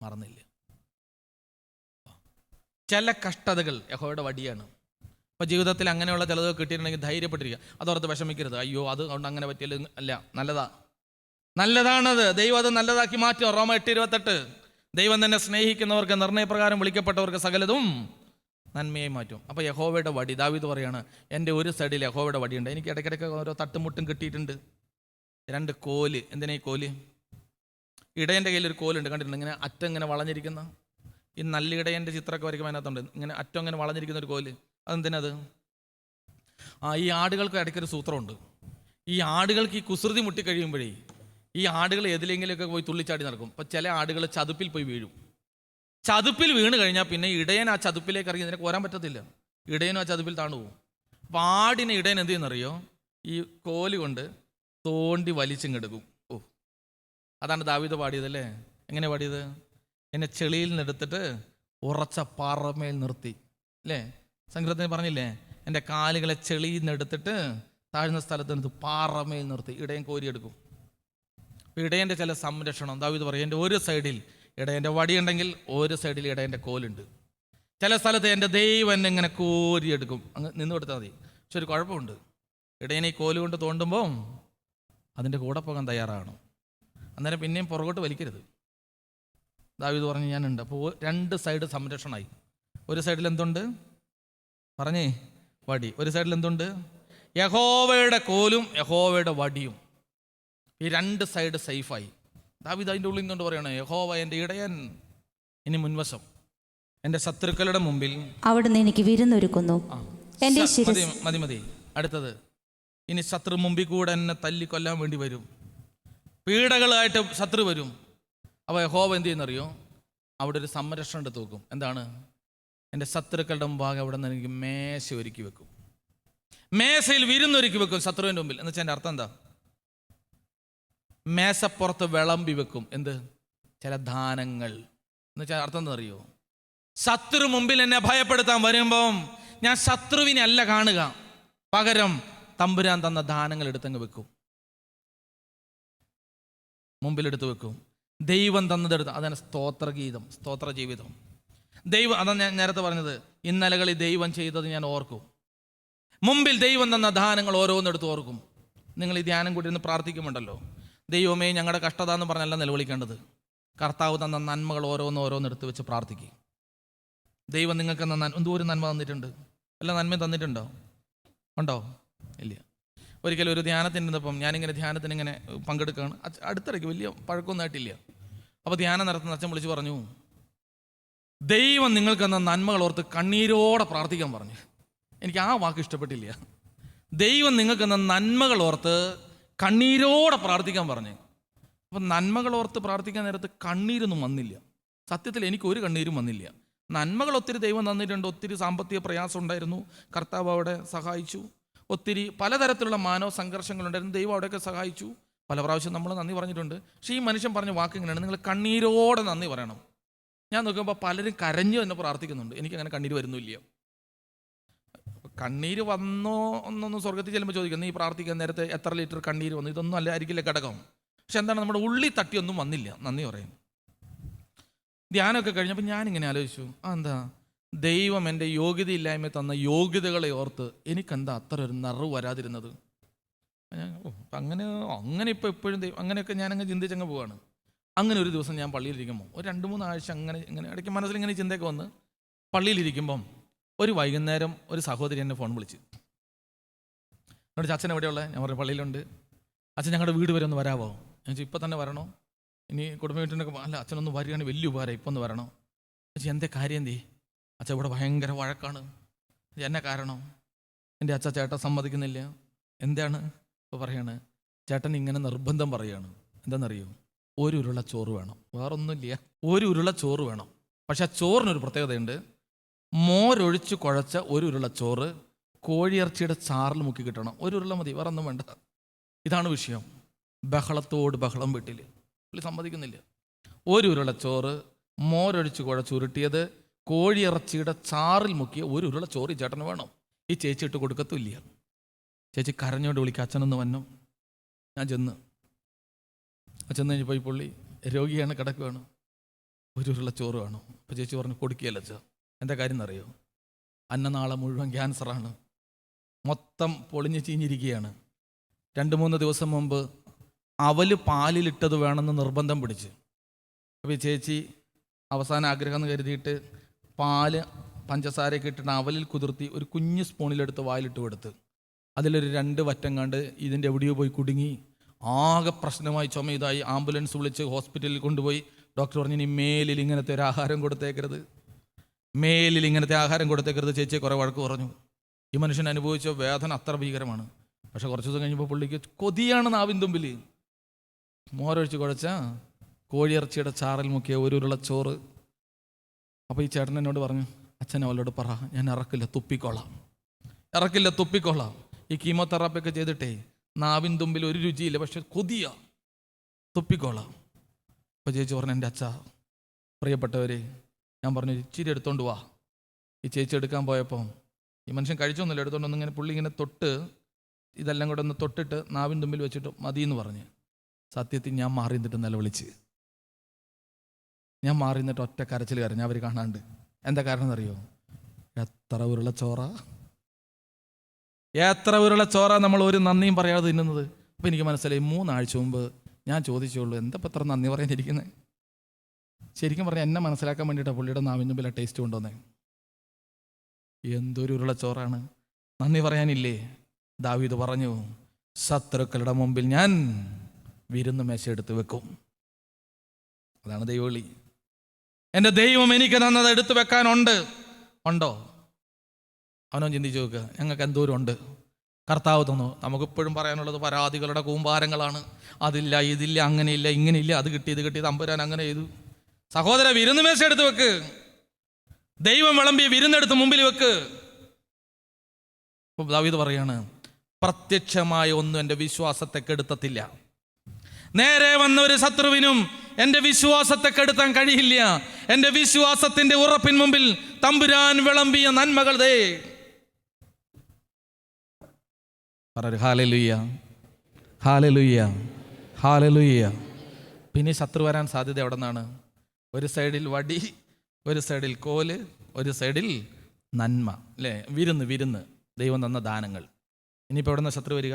മറന്നില്ല. ചില കഷ്ടതകൾ യഹോവയുടെ വടിയാണ്. അപ്പോൾ ജീവിതത്തിൽ അങ്ങനെയുള്ള ചിലതൊക്കെ കിട്ടിയിട്ടുണ്ടെങ്കിൽ ധൈര്യപ്പെട്ടിരിക്കുക, അതോർത്ത് വിഷമിക്കരുത്. അയ്യോ അത് കൊണ്ട് അങ്ങനെ പറ്റിയല്ല, അല്ല, നല്ലതാണത്. ദൈവം അത് നല്ലതാക്കി മാറ്റും. റോമ 8:28, ദൈവം തന്നെ സ്നേഹിക്കുന്നവർക്ക് നിർണയപ്രകാരം വിളിക്കപ്പെട്ടവർക്ക് സകലതും നന്മയായി മാറ്റും. അപ്പോൾ യഹോവയുടെ വടി, ദാവീദ് പറയാണ്, എൻ്റെ ഒരു സൈഡിൽ യഹോവയുടെ വടിയുണ്ട്. എനിക്ക് ഇടയ്ക്കിടയ്ക്ക് ഓരോ തട്ടുമുട്ടും കിട്ടിയിട്ടുണ്ട്. 2 കോല്. എന്തിനാ ഈ കോല്? ഇടയൻ്റെ കയ്യിൽ ഒരു കോലുണ്ട്, കണ്ടിട്ടുണ്ട്? ഇങ്ങനെ അറ്റം ഇങ്ങനെ വളഞ്ഞിരിക്കുന്ന, ഈ നല്ല ഇടയൻ്റെ ചിത്രമൊക്കെ വരയ്ക്കുമ്പോൾ അതിനകത്തുണ്ട് ഇങ്ങനെ അറ്റം ഇങ്ങനെ വളഞ്ഞിരിക്കുന്ന ഒരു കോല്. അതെന്തിനത്? ഈ ആടുകൾക്ക് ഇടയ്ക്കൊരു സൂത്രമുണ്ട്. ഈ ആടുകൾക്ക് ഈ കുസൃതി മുട്ടിക്കഴിയുമ്പോഴേ ഈ ആടുകൾ ഏതിലെങ്കിലുമൊക്കെ പോയി തുള്ളിച്ചാടി നടക്കും. അപ്പോൾ ചില ആടുകൾ ചതുപ്പിൽ പോയി വീഴും. ചതുപ്പിൽ വീണ് കഴിഞ്ഞാൽ പിന്നെ ഇടയൻ ആ ചതുപ്പിലേക്ക് ഇറങ്ങി ഇതിനെ കോരാൻ പറ്റത്തില്ല. ഇടയനും ആ ചതുപ്പിൽ താണു പോകും. അപ്പോൾ ആടിനെ ഇടയൻ എന്ത് ചെയ്യുന്നറിയോ? ഈ കോല് കൊണ്ട് തോണ്ടി വലിച്ചിങ്ങെടുക്കും. അതാണ് ദാവീദ് പാടിയതല്ലേ? എങ്ങനെ പാടിയത്? എന്നെ ചെളിയിൽ നിന്നെടുത്തിട്ട് ഉറച്ച പാറമേൽ നിർത്തി, അല്ലേ? സംഗീതത്തിന് പറഞ്ഞില്ലേ, എൻ്റെ കാലുകളെ ചെളിയിൽ നിന്നെടുത്തിട്ട് താഴ്ന്ന സ്ഥലത്ത് നിർത്തി പാറമേൽ നിർത്തി ഇടയൻ കോരിയെടുക്കും. ഇടയൻ്റെ ചില സംരക്ഷണം ദാവീദ് പറയും, എൻ്റെ ഒരു സൈഡിൽ ഇടയൻ്റെ വടിയുണ്ടെങ്കിൽ ഒരു സൈഡിൽ ഇടയൻ്റെ കോലുണ്ട്. ചില സ്ഥലത്ത് എൻ്റെ ദൈവം എന്നെ ഇങ്ങനെ കോരിയെടുക്കും. അങ്ങ് നിന്ന് കൊടുത്താൽ മതി. പക്ഷെ ഒരു കുഴപ്പമുണ്ട്, ഇടയനെ ഈ കോല് കൊണ്ട് തോണ്ടുമ്പോൾ അതിൻ്റെ കൂടെ പോകാൻ തയ്യാറാകണം. അന്നേരം പിന്നെയും പുറകോട്ട് വലിക്കരുത്. ദാവീദ് പറഞ്ഞു ഞാനുണ്ട്. അപ്പോൾ രണ്ട് സൈഡ് സംരക്ഷണമായി. ഒരു സൈഡിൽ എന്തുണ്ട് പറഞ്ഞേ? വടി. ഒരു സൈഡിൽ എന്തുണ്ട്? യഹോവയുടെ കോലും യഹോവയുടെ വടിയും. ഈ രണ്ട് സൈഡ് സേഫായി. ദാവീദ് അതിൻ്റെ ഉള്ളിൽ നിന്നുകൊണ്ട് പറയണേ, യഹോവ എൻ്റെ ഇടയൻ. ഇനി മുൻവശം എൻ്റെ ശത്രുക്കളുടെ മുമ്പിൽ അവിടുന്ന് എനിക്ക് വിരുന്നൊരുക്കുന്നു. മതി. അടുത്തത്, ഇനി ശത്രു മുമ്പിൽ കൂടെ എന്നെ തല്ലിക്കൊല്ലാൻ വേണ്ടി വരും. പീഡകളായിട്ട് ശത്രു വരും. അപ്പോൾ യഹോവ എന്ത് ചെയ്യുന്നറിയോ? അവിടെ ഒരു സംരക്ഷണം എടുത്ത് വെക്കും. എന്താണ്? എൻ്റെ ശത്രുക്കളുടെ മുമ്പാകെ അവിടെ നിന്ന് എനിക്ക് മേശ ഒരുക്കി വെക്കും. മേശയിൽ വിരുന്നൊരുക്കി വെക്കും ശത്രുവിൻ്റെ മുമ്പിൽ. എന്ന് വെച്ചാൽ എൻ്റെ അർത്ഥം എന്താ? മേശപ്പുറത്ത് വിളമ്പി വെക്കും. എന്ത്? ചില ദാനങ്ങൾ. എന്ന് വെച്ചാൽ അർത്ഥം എന്താ അറിയോ? ശത്രു മുമ്പിൽ എന്നെ ഭയപ്പെടുത്താൻ വരുമ്പം ഞാൻ ശത്രുവിനെ അല്ല കാണുക, പകരം തമ്പുരാൻ തന്ന ദാനങ്ങൾ എടുത്തങ്ങ് വെക്കും, മുമ്പിലെടുത്ത് വെക്കും. ദൈവം തന്നതെടുത്ത്. അതാണ് സ്തോത്രഗീതം, സ്തോത്ര ജീവിതം. ദൈവം, അതാണ് ഞാൻ നേരത്തെ പറഞ്ഞത്, ഇന്നലകളിൽ ദൈവം ചെയ്തത് ഞാൻ ഓർക്കും. മുമ്പിൽ ദൈവം തന്ന ദാനങ്ങൾ ഓരോന്നെടുത്ത് ഓർക്കും. നിങ്ങൾ ഈ ധ്യാനം കൂടി ഇരുന്ന് പ്രാർത്ഥിക്കുമുണ്ടല്ലോ, ദൈവമേ ഞങ്ങളുടെ കഷ്ടത എന്ന് പറഞ്ഞല്ല നിലവിളിക്കേണ്ടത്. കർത്താവ് തന്ന നന്മകൾ ഓരോന്നെടുത്ത് വെച്ച് പ്രാർത്ഥിക്കും. ദൈവം നിങ്ങൾക്ക് എന്തോ ഒരു നന്മ തന്നിട്ടുണ്ട്. എല്ലാ നന്മയും തന്നിട്ടുണ്ടോ? ഉണ്ടോ? ഇല്ല. ഒരിക്കലും ഒരു ധ്യാനത്തിന് ഇരുന്നപ്പം ഞാനിങ്ങനെ ധ്യാനത്തിന് ഇങ്ങനെ പങ്കെടുക്കുകയാണ്. അടുത്തിടയ്ക്ക് വലിയ പഴക്കമൊന്നും ആയിട്ടില്ല. അപ്പോൾ ധ്യാനം നടത്തുന്ന അച്ഛൻ വിളിച്ച് പറഞ്ഞു, ദൈവം നിങ്ങൾക്ക് തന്ന നന്മകൾ ഓർത്ത് കണ്ണീരോടെ പ്രാർത്ഥിക്കാൻ പറഞ്ഞു. എനിക്ക് ആ വാക്ക് ഇഷ്ടപ്പെട്ടില്ല. ദൈവം നിങ്ങൾക്ക് തന്ന നന്മകൾ ഓർത്ത് കണ്ണീരോടെ പ്രാർത്ഥിക്കാൻ പറഞ്ഞു. അപ്പം നന്മകൾ ഓർത്ത് പ്രാർത്ഥിക്കാൻ നേരത്ത് കണ്ണീരൊന്നും വന്നില്ല. സത്യത്തിൽ എനിക്ക് ഒരു കണ്ണീരും വന്നില്ല. നന്മകൾ ഒത്തിരി ദൈവം തന്നിട്ടുണ്ട്. ഒത്തിരി സാമ്പത്തിക പ്രയാസം ഉണ്ടായിരുന്നു, കർത്താവ് അവിടെ സഹായിച്ചു. ഒത്തിരി പലതരത്തിലുള്ള മാനവ സംഘർഷങ്ങളുണ്ടായിരുന്നു, ദൈവം അവിടെയൊക്കെ സഹായിച്ചു. പല പ്രാവശ്യം നമ്മൾ നന്ദി പറഞ്ഞിട്ടുണ്ട്. പക്ഷേ ഈ മനുഷ്യൻ പറഞ്ഞ വാക്ക് ഇങ്ങനെയാണ്, നിങ്ങൾ കണ്ണീരോടെ നന്ദി പറയണം. ഞാൻ നോക്കുമ്പോൾ പലരും കരഞ്ഞു തന്നെ പ്രാർത്ഥിക്കുന്നുണ്ട്. എനിക്കങ്ങനെ കണ്ണീര് വരുന്നില്ല. കണ്ണീര് വന്നോ എന്നൊന്നും സ്വർഗത്തിൽ ചെല്ലുമ്പോൾ ചോദിക്കും, നീ പ്രാർത്ഥിക്കാൻ നേരത്തെ എത്ര ലിറ്റർ കണ്ണീര് വന്നു? ഇതൊന്നും അല്ല ആയിരിക്കില്ല ഘടകം. പക്ഷെ എന്താണ്, നമ്മുടെ ഉള്ളി തട്ടിയൊന്നും വന്നില്ല. നന്ദി പറയും. ധ്യാനമൊക്കെ കഴിഞ്ഞപ്പോൾ ഞാനിങ്ങനെ ആലോചിച്ചു, എന്താ ദൈവം എൻ്റെ യോഗ്യതയില്ലായ്മ തന്ന യോഗ്യതകളെ ഓർത്ത് എനിക്കെന്താ അത്ര ഒരു നിറവ് വരാതിരുന്നത്? അങ്ങനെ ഇപ്പോൾ എപ്പോഴും അങ്ങനെയൊക്കെ ഞാനങ്ങ് ചിന്തിച്ചങ്ങ് പോവാണ്. അങ്ങനെ ഒരു ദിവസം ഞാൻ പള്ളിയിലിരിക്കുമ്പോൾ ഒരു 2-3 ആഴ്ച ഇങ്ങനെ ഇടയ്ക്ക് മനസ്സിലിങ്ങനെ ചിന്തയൊക്കെ വന്ന് പള്ളിയിലിരിക്കുമ്പം ഒരു വൈകുന്നേരം ഒരു സഹോദരി എന്നെ ഫോൺ വിളിച്ച് എന്നോട്, അച്ഛൻ എവിടെയുള്ള? ഞാൻ പറഞ്ഞു പള്ളിയിലുണ്ട്. അച്ഛൻ ഞങ്ങളുടെ വീട് വരെ ഒന്ന് വരാമോ? ഞാൻ ചോദിച്ചു, ഇപ്പം തന്നെ വരണോ? ഇനി കുടുംബ വീട്ടിനൊക്കെ അല്ല, അച്ഛനൊന്ന് വരികയാണെങ്കിൽ വലിയ ഉപകാരം, ഇപ്പം ഒന്ന് വരണോ? അച്ഛൻ എന്തേ കാര്യം എന്തേ? അച്ഛൻ ഇവിടെ ഭയങ്കര വഴക്കാണ്. എന്നെ കാരണം? എൻ്റെ ചേട്ടൻ സമ്മതിക്കുന്നില്ല. എന്താണ്? ഇപ്പോൾ പറയാണ്, ചേട്ടൻ ഇങ്ങനെ നിർബന്ധം പറയുകയാണ്. എന്താണെന്നറിയോ? ഒരു ഉരുള ചോറ് വേണം, വേറൊന്നുമില്ല. ഒരു ഉരുള ചോറ് വേണം. പക്ഷെ ആ ചോറിനൊരു പ്രത്യേകതയുണ്ട്. മോരൊഴിച്ച് കുഴച്ച ഒരു ഉരുള ചോറ് കോഴിയിറച്ചിയുടെ ചാറിൽ മുക്കി കിട്ടണം. ഒരു ഉരുള മതി, വേറെ ഒന്നും വേണ്ട. ഇതാണ് വിഷയം. ബഹളത്തോട് ബഹളം വീട്ടിൽ. പുള്ളി സമ്മതിക്കുന്നില്ല. ഒരു ഉരുള ചോറ് മോരൊഴിച്ച് കുഴച്ചുരുട്ടിയത് കോഴിയിറച്ചിയുടെ ചാറിൽ മുക്കിയ ഒരു ഉരുള ചോറ് ഈ ചേട്ടന് വേണം. ഈ ചേച്ചി ഇട്ട് കൊടുക്കത്തില്ല. ചേച്ചി കരഞ്ഞോണ്ട് വിളിക്കുക, അച്ഛനൊന്ന് വന്നു. ഞാൻ ചെന്ന് കഴിഞ്ഞപ്പോൾ ഈ പുള്ളി രോഗിയാണ്, കിടക്കുകയാണ്. ഒരു ഉരുള ചോറ് വേണം. അപ്പോൾ ചേച്ചി പറഞ്ഞു, കൊടുക്കുകയല്ല അച്ഛാ. എന്താ കാര്യം എന്നറിയോ? അന്നനാളെ മുഴുവൻ ക്യാൻസറാണ്, മൊത്തം പൊളിഞ്ഞ് ചീഞ്ഞിരിക്കുകയാണ്. 2-3 ദിവസം മുമ്പ് അവല് പാലിലിട്ടത് വേണമെന്ന് നിർബന്ധം പിടിച്ച്. അപ്പോൾ ഈ ചേച്ചി അവസാന ആഗ്രഹം എന്ന് കരുതിയിട്ട് പാല് പഞ്ചസാരയൊക്കെ ഇട്ടിട്ട് അവലിൽ കുതിർത്തി ഒരു കുഞ്ഞു സ്പൂണിലെടുത്ത് വായിലിട്ട് കൊടുത്ത് അതിലൊരു 2 വറ്റം കണ്ട് ഇതിൻ്റെ എവിടെയോ പോയി കുടുങ്ങി. ആകെ പ്രശ്നമായി, ചുമ ഇതായി. ആംബുലൻസ് വിളിച്ച് ഹോസ്പിറ്റലിൽ കൊണ്ടുപോയി. ഡോക്ടർ പറഞ്ഞു, ഇനി മേലിൽ ഇങ്ങനത്തെ ഒരു ആഹാരം കൊടുത്തേക്കരുത്, മേലിൽ ഇങ്ങനത്തെ ആഹാരം കൊടുത്തേക്കരുത്. ചേച്ചിയെ കുറേ വഴക്ക് പറഞ്ഞു. ഈ മനുഷ്യൻ അനുഭവിച്ച വേദന അത്ര ഭീകരമാണ്. പക്ഷെ കുറച്ച് ദിവസം കഴിഞ്ഞപ്പോൾ പുള്ളിക്ക് കൊതിയാണ് നാവിൻ തുമ്പിൽ. മോരൊഴിച്ച് കുഴച്ച കോഴിയിറച്ചിയുടെ ചാറിൽ മുക്കിയ ഒരു ഉരുള ചോറ്. അപ്പോൾ ഈ ചേട്ടൻ എന്നോട് പറഞ്ഞു, അച്ഛൻ അവളോട് പറ, ഞാൻ ഇറക്കില്ല, തുപ്പിക്കോളാം. ഈ കീമോതെറാപ്പിയൊക്കെ ചെയ്തിട്ടേ നാവിൻ തുമ്പിൽ ഒരു രുചിയില്ല, പക്ഷെ കൊതിയാ, തുപ്പിക്കോളാം. അപ്പോൾ ചേച്ചി പറഞ്ഞു, എൻ്റെ അച്ഛാ, പ്രിയപ്പെട്ടവരെ, ഞാൻ പറഞ്ഞു ഇച്ചിരി എടുത്തോണ്ട് വാ. ഈ ചേച്ചി എടുക്കാൻ പോയപ്പോൾ ഈ മനുഷ്യൻ കഴിച്ചൊന്നുമില്ല, എടുത്തോണ്ട് വന്നിങ്ങനെ പുള്ളി ഇങ്ങനെ തൊട്ട് ഇതെല്ലാം കൂടെ ഒന്ന് തൊട്ടിട്ട് നാവിൻ തുമ്പിൽ വെച്ചിട്ട് മതി എന്ന് പറഞ്ഞ്. സത്യത്തിൽ ഞാൻ മാറി നിന്നിട്ട് നിലവിളിച്ച്. ഞാൻ മാറി നിന്നിട്ട് ഒറ്റ കരച്ചിൽ കരഞ്ഞ്. അവർ കാണാണ്ട്. എന്താ കാരണം എന്നറിയോ? എത്ര ഉരുള ചോറ നമ്മൾ ഒരു നന്ദിയും പറയാതെ തിന്നുന്നത്. അപ്പം എനിക്ക് മനസ്സിലായി 3 ആഴ്ച മുമ്പ് ഞാൻ ചോദിച്ചുള്ളൂ, എന്താ ഇപ്പം എത്ര നന്ദി പറയാനിരിക്കുന്നത്. ശരിക്കും പറഞ്ഞാൽ എന്നെ മനസ്സിലാക്കാൻ വേണ്ടിയിട്ടാണ് പുള്ളിയുടെ നാവിൻ തുമ്പിൽ ടേസ്റ്റ് കൊണ്ടുവന്നേ. എന്തൊരു ഉരുള ചോറാണ്, നന്ദി പറയാനില്ലേ? ദാവീദ് പറഞ്ഞു, ശത്രുക്കളുടെ മുമ്പിൽ ഞാൻ വിരുന്ന് മേശ എടുത്ത് വെക്കും. അതാണ് ദൈവവിളി. എൻ്റെ ദൈവം എനിക്ക് തന്നത് എടുത്തു വെക്കാനുണ്ടോ? അവനോ ചിന്തിച്ചു നോക്കുക. ഞങ്ങൾക്ക് എന്തോരം ഉണ്ട്. കർത്താവ് തന്നു. നമുക്കിപ്പോഴും പറയാനുള്ളത് പരാതികളുടെ കൂമ്പാരങ്ങളാണ്. അതില്ല, ഇതില്ല, അങ്ങനെയില്ല, ഇങ്ങനെയില്ല, അത് കിട്ടി, ഇത് കിട്ടി, തമ്പുരാൻ അങ്ങനെ ചെയ്തു. സഹോദര, വിരുന്ന് മേശ എടുത്ത് വെക്ക്. ദൈവം വിളമ്പിയ വിരുന്നെടുത്ത് മുമ്പിൽ വെക്ക്. ദാവീദ് പറയാണ്, പ്രത്യക്ഷമായ ഒന്നും എൻ്റെ വിശ്വാസത്തെ കെടുത്തത്തില്ല. നേരെ വന്ന ഒരു ശത്രുവിനും എൻ്റെ വിശ്വാസത്തെ കെടുത്താൻ കഴിയില്ല. എൻ്റെ വിശ്വാസത്തിന്റെ ഉറപ്പിൻ മുമ്പിൽ തമ്പുരാൻ വിളമ്പിയ നന്മകൾ ദേ. പറയൂ ഹല്ലേലൂയ, ഹല്ലേലൂയ, ഹല്ലേലൂയ. പിന്നെ ശത്രു വരാൻ സാധ്യത എവിടെ നിന്നാണ്? ഒരു സൈഡിൽ വടി, ഒരു സൈഡിൽ കോല്, ഒരു സൈഡിൽ നന്മ, അല്ലേ? വിരുന്ന് ദൈവം തന്ന ദാനങ്ങൾ. ഇനിയിപ്പോൾ എവിടെ നിന്ന് ശത്രു വരിക?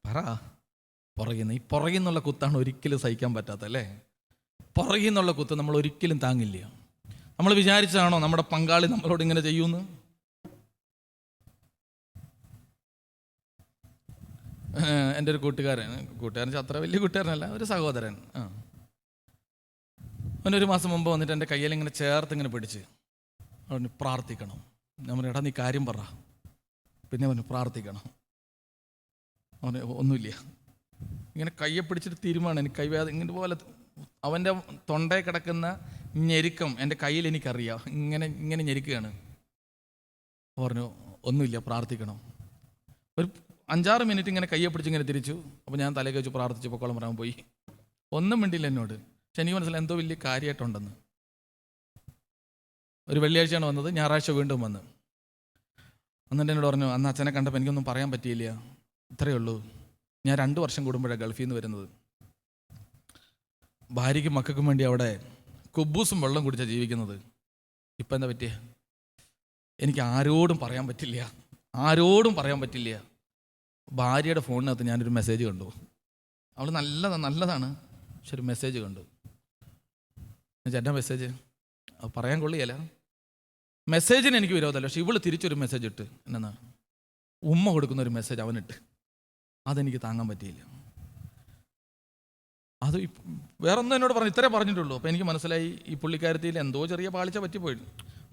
പറ. ഈ പുറകിൽ നിന്നുള്ള കുത്താണ് ഒരിക്കലും സഹിക്കാൻ പറ്റാത്ത, അല്ലേ? പുറകിൽ നിന്നുള്ള കുത്ത് നമ്മൾ ഒരിക്കലും താങ്ങില്ല. നമ്മൾ വിചാരിച്ചതാണോ നമ്മുടെ പങ്കാളി നമ്മളോട് ഇങ്ങനെ ചെയ്യുമെന്ന്? എൻ്റെ ഒരു കൂട്ടുകാരൻ അത്ര വലിയ കൂട്ടുകാരനല്ല, ഒരു സഹോദരൻ. അവനൊരു മാസം മുമ്പ് വന്നിട്ട് എൻ്റെ കയ്യിൽ ഇങ്ങനെ ചേർത്ത് ഇങ്ങനെ പിടിച്ച് അവന് പ്രാർത്ഥിക്കണം. ഞാൻ പറഞ്ഞു, എടാ നീ കാര്യം പറ. പിന്നെ അവന് പ്രാർത്ഥിക്കണം. അവന് ഒന്നുമില്ല, ഇങ്ങനെ കയ്യെ പിടിച്ചിട്ട് തീരുമാനം. എനിക്ക് കൈവേദന ഇങ്ങനെ പോലെ അവൻ്റെ തൊണ്ടയിൽ കിടക്കുന്ന ഞെരുക്കം എൻ്റെ കയ്യിൽ എനിക്കറിയാം. ഇങ്ങനെ ഞെരുക്കുകയാണ്. പറഞ്ഞു, ഒന്നുമില്ല, പ്രാർത്ഥിക്കണം. ഒരു 5-6 മിനിറ്റ് ഇങ്ങനെ കയ്യെ പിടിച്ച് ഇങ്ങനെ തിരിച്ചു. അപ്പോൾ ഞാൻ തലയ്ക്ക് വെച്ച് പ്രാർത്ഥിച്ചു പൊക്കോളം പറയാൻ പോയി. ഒന്നും മിണ്ടില്ല എന്നോട്. പക്ഷെ എനിക്ക് മനസ്സിലായി എന്തോ വലിയ കാര്യമായിട്ടുണ്ടെന്ന്. ഒരു വെള്ളിയാഴ്ചയാണ് വന്നത്, ഞായറാഴ്ച വീണ്ടും വന്ന്. എന്നിട്ട് എന്നോട് പറഞ്ഞു, അന്ന് അച്ഛനെ കണ്ടപ്പോൾ എനിക്കൊന്നും പറയാൻ പറ്റിയില്ല, ഇത്രയേ ഉള്ളൂ. ഞാൻ 2 വർഷം കൂടുമ്പോഴാണ് ഗൾഫിൽ നിന്ന് വരുന്നത്. ഭാര്യയ്ക്കും മക്കൾക്കും വേണ്ടി അവിടെ കുബൂസും വെള്ളം കുടിച്ചാണ് ജീവിക്കുന്നത്. ഇപ്പം എന്താ പറ്റിയ? എനിക്ക് ആരോടും പറയാൻ പറ്റില്ല. ഭാര്യയുടെ ഫോണിനകത്ത് ഞാനൊരു മെസ്സേജ് കണ്ടു. അവൾ നല്ലതാണ്, പക്ഷെ ഒരു മെസ്സേജ് കണ്ടു. ചേട്ടാ മെസ്സേജ് അത് പറയാൻ കൊള്ളിയല്ല. മെസ്സേജിന് എനിക്ക് വിരോധമല്ല, പക്ഷെ ഇവള് തിരിച്ചൊരു മെസ്സേജ് ഇട്ട്. എന്നാ ഉമ്മ കൊടുക്കുന്ന ഒരു മെസ്സേജ് അവനിട്ട്. അതെനിക്ക് താങ്ങാൻ പറ്റിയില്ല. അത് വേറൊന്നും എന്നോട് പറഞ്ഞു, ഇത്രേ പറഞ്ഞിട്ടുള്ളൂ. അപ്പോൾ എനിക്ക് മനസ്സിലായി ഈ പുള്ളിക്കാരത്തിയിൽ എന്തോ ചെറിയ പാളിച്ച പറ്റിപ്പോയി.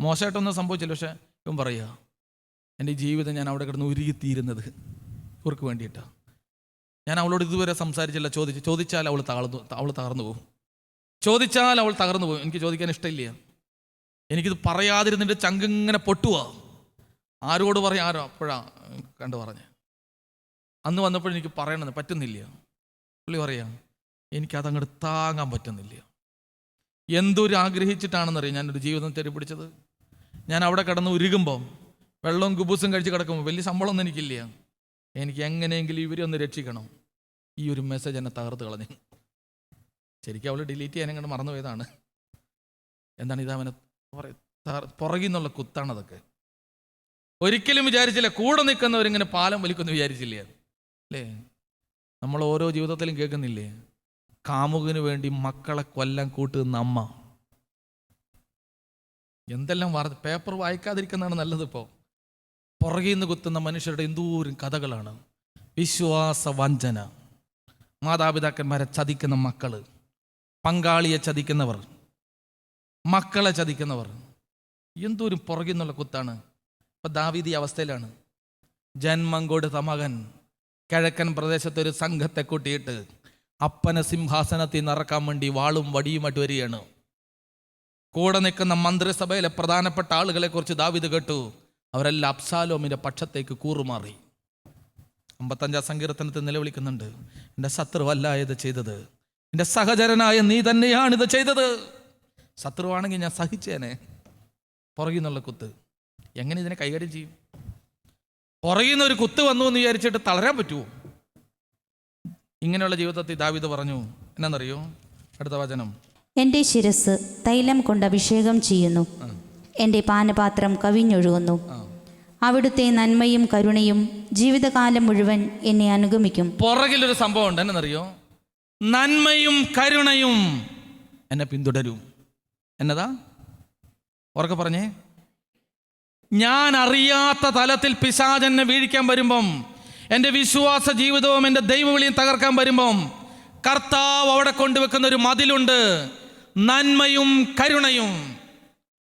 മോശമായിട്ടൊന്നും സംഭവിച്ചില്ല. പക്ഷെ ഇവൻ പറയുക, എൻ്റെ ജീവിതം ഞാൻ അവിടെ കിടന്ന് ഉരുകിത്തീരുന്നത് ഇവർക്ക് വേണ്ടിയിട്ടാണ്. ഞാൻ അവളോട് ഇതുവരെ സംസാരിച്ചില്ല. ചോദിച്ചാൽ അവൾ തകർന്നു പോകും. എനിക്ക് ചോദിക്കാൻ ഇഷ്ടമില്ല. എനിക്കിത് പറയാതിരുന്നിട്ട് ചങ്കിങ്ങനെ പൊട്ടുക. ആരോട് പറയാം? അപ്പോഴാ കണ്ടു പറഞ്ഞ്. അന്ന് വന്നപ്പോഴും എനിക്ക് പറയണമെന്ന് പറ്റുന്നില്ല. പുള്ളി പറയാം, എനിക്കതങ്ങോട്ട് താങ്ങാൻ പറ്റുന്നില്ല. എന്തൊരു ആഗ്രഹിച്ചിട്ടാണെന്നറിയാം ഞാനൊരു ജീവിതം തെരുപിടിച്ചത്. ഞാൻ അവിടെ കിടന്ന് ഉരുകുമ്പം വെള്ളവും കുബൂസും കഴിച്ച് കിടക്കുമ്പോൾ വലിയ ശമ്പളമൊന്നും എനിക്കില്ല. എനിക്ക് എങ്ങനെയെങ്കിലും ഇവരെ ഒന്ന് രക്ഷിക്കണം. ഈ ഒരു മെസ്സേജ് എന്നെ തകർത്ത് കളഞ്ഞു. ശരിക്കും അവൾ ഡിലീറ്റ് ചെയ്യാൻ അങ്ങോട്ട് മറന്നുപോയതാണ്. എന്താണ് ഇതവനെ പുറകിൽ നിന്നുള്ള കുത്താണതൊക്കെ. ഒരിക്കലും വിചാരിച്ചില്ല കൂടെ നിൽക്കുന്നവരിങ്ങനെ പാലം വലിക്കുമെന്ന് വിചാരിച്ചില്ല, അല്ലേ? നമ്മൾ ഓരോ ജീവിതത്തിലും കേൾക്കുന്നില്ലേ, കാമുകന് വേണ്ടി മക്കളെ കൊല്ലാൻ കൂട്ടുന്ന അമ്മ. എന്തെല്ലാം പേപ്പർ വായിക്കാതിരിക്കുന്നതാണ് നല്ലത്. ഇപ്പോൾ പുറകിൽ നിന്ന് കുത്തുന്ന മനുഷ്യരുടെ എന്തോരം കഥകളാണ്. വിശ്വാസ വഞ്ചന, മാതാപിതാക്കന്മാരെ ചതിക്കുന്ന മക്കള്, പങ്കാളിയെ ചതിക്കുന്നവർ, മക്കളെ ചതിക്കുന്നവർ, എന്തോരം പുറകിൽ നിന്നുള്ള കുത്താണ്. ഇപ്പം ദാവീദ് ഈ അവസ്ഥയിലാണ്. ജന്മം കൊടുത്ത മകൻ കിഴക്കൻ പ്രദേശത്തൊരു സംഘത്തെ കൂട്ടിയിട്ട് അപ്പനെ സിംഹാസനത്തിൽ നിറക്കാൻ വേണ്ടി വാളും വടിയുമായിട്ട് വരികയാണ്. കൂടെ നിൽക്കുന്ന മന്ത്രിസഭയിലെ പ്രധാനപ്പെട്ട ആളുകളെ കുറിച്ച് ദാവീദ് കേട്ടു. അവരെല്ലാം അബ്സാലോമിൻ്റെ പക്ഷത്തേക്ക് കൂറുമാറി. 55 സങ്കീർത്തനത്തിൽ നിലവിളിക്കുന്നുണ്ട്, എൻ്റെ ശത്രുവല്ല ഇത് ചെയ്തത്, എൻ്റെ സഹചരനായ നീ തന്നെയാണിത് ചെയ്തത്. ശത്രുവാണെങ്കിൽ ഞാൻ സഹിച്ചേനെ. പുറകിൽ നിന്നുള്ള കുത്ത് എങ്ങനെ ഇതിനെ കൈകാര്യം ചെയ്യും? പുറകിൽ നിന്ന് ഒരു കുത്ത് വന്നു എന്ന് വിചാരിച്ചിട്ട് തളരാൻ പറ്റുമോ? ഇങ്ങനെയുള്ള ജീവിതത്തിൽ ദാവീദ് പറഞ്ഞു എന്നാന്നറിയോ? അടുത്ത വചനം, എൻ്റെ ശിരസ് തൈലം കൊണ്ട് അഭിഷേകം ചെയ്യുന്നു, എൻ്റെ പാനപാത്രം കവിഞ്ഞൊഴുകുന്നു. അവിടുത്തെ നന്മയും കരുണയും ജീവിതകാലം മുഴുവൻ എന്നെ അനുഗമിക്കും. പുറകിലൊരു സംഭവം ഉണ്ട്, എന്നറിയോ? നന്മയും കരുണയും എന്നെ പിന്തുടരും. എന്നതാ? ഉറക്കെ പറഞ്ഞേ. ഞാൻ അറിയാത്ത തലത്തിൽ പിശാച് എന്നെ വീഴിക്കാൻ വരുമ്പം, എൻ്റെ വിശ്വാസ ജീവിതവും എൻ്റെ ദൈവവിളിയും തകർക്കാൻ വരുമ്പം, കർത്താവ് അവിടെ കൊണ്ടുവെക്കുന്ന ഒരു മതിലുണ്ട്, നന്മയും കരുണയും.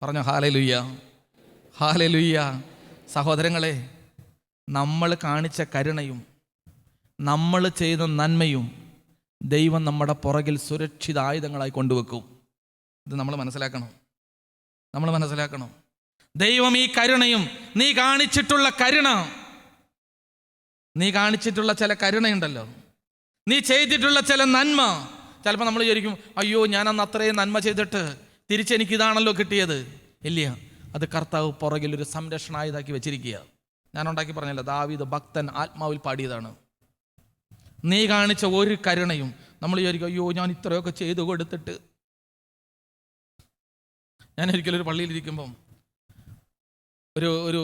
പറഞ്ഞോ ഹല്ലേലൂയ, ഹല്ലേലൂയ. സഹോദരങ്ങളെ, നമ്മൾ കാണിച്ച കരുണയും നമ്മൾ ചെയ്ത നന്മയും ദൈവം നമ്മുടെ പുറകിൽ സുരക്ഷിത ആയുധങ്ങളായി കൊണ്ടുവെക്കും. ഇത് നമ്മൾ മനസ്സിലാക്കണം, നമ്മൾ മനസ്സിലാക്കണം. ദൈവം ഈ കരുണയും, നീ കാണിച്ചിട്ടുള്ള കരുണ, നീ കാണിച്ചിട്ടുള്ള ചില കരുണയുണ്ടല്ലോ, നീ ചെയ്തിട്ടുള്ള ചില നന്മ, ചിലപ്പോൾ നമ്മൾ വിചാരിക്കും അയ്യോ ഞാൻ അന്ന് അത്രയും നന്മ ചെയ്തിട്ട് തിരിച്ചെനിക്കിതാണല്ലോ കിട്ടിയത്. ഇല്ല, അത് കർത്താവ് പുറകിലൊരു സംരക്ഷണായുധാക്കി വെച്ചിരിക്കുക. ഞാൻ ഉണ്ടാക്കി പറഞ്ഞല്ലോ, ദാവീദ് ഭക്തൻ ആത്മാവിൽ പാടിയതാണ്. നീ കാണിച്ച ഒരു കരുണയും നമ്മൾ വിചാരിക്കും അയ്യോ ഞാൻ ഇത്രയൊക്കെ ചെയ്തു കൊടുത്തിട്ട്. ഞാൻ ഒരിക്കലും ഒരു പള്ളിയിലിരിക്കുമ്പം ഒരു ഒരു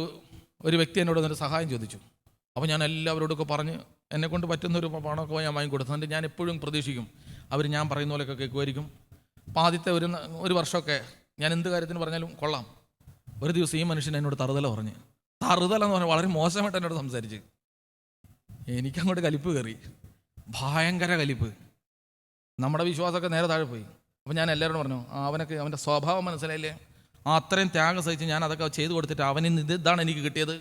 ഒരു വ്യക്തി എന്നോട് ഒരു സഹായം ചോദിച്ചു. അപ്പോൾ ഞാൻ എല്ലാവരോടൊക്കെ പറഞ്ഞ് എന്നെക്കൊണ്ട് പറ്റുന്നൊരു പണമൊക്കെ ഞാൻ വാങ്ങിക്കൊടുത്തു. എന്നിട്ട് ഞാൻ എപ്പോഴും പ്രതീക്ഷിക്കും അവർ ഞാൻ പറയുന്ന പോലെയൊക്കെ കേൾക്കുമായിരിക്കും. അപ്പോൾ ആദ്യത്തെ ഒരു വർഷമൊക്കെ ഞാൻ എന്ത് കാര്യത്തിന് പറഞ്ഞാലും കൊള്ളാം. ഒരു ദിവസം ഈ മനുഷ്യൻ എന്നോട് തറുതല പറഞ്ഞ്, തറുതല എന്ന് പറഞ്ഞാൽ വളരെ മോശമായിട്ട് എന്നോട് സംസാരിച്ച്. എനിക്കങ്ങോട്ട് കലിപ്പ് കയറി, ഭയങ്കര കലിപ്പ്. നമ്മുടെ വിശ്വാസമൊക്കെ നേരെ താഴെ പോയി. അപ്പോൾ ഞാൻ എല്ലാവരോടും പറഞ്ഞു, അവനൊക്കെ അവൻ്റെ സ്വഭാവം മനസ്സിലായില്ലേ, അത്രയും ത്യാഗം സഹിച്ച് ഞാൻ അതൊക്കെ ചെയ്തു കൊടുത്തിട്ട് അവനിന്ന് ഇതാണ് എനിക്ക് കിട്ടിയത്.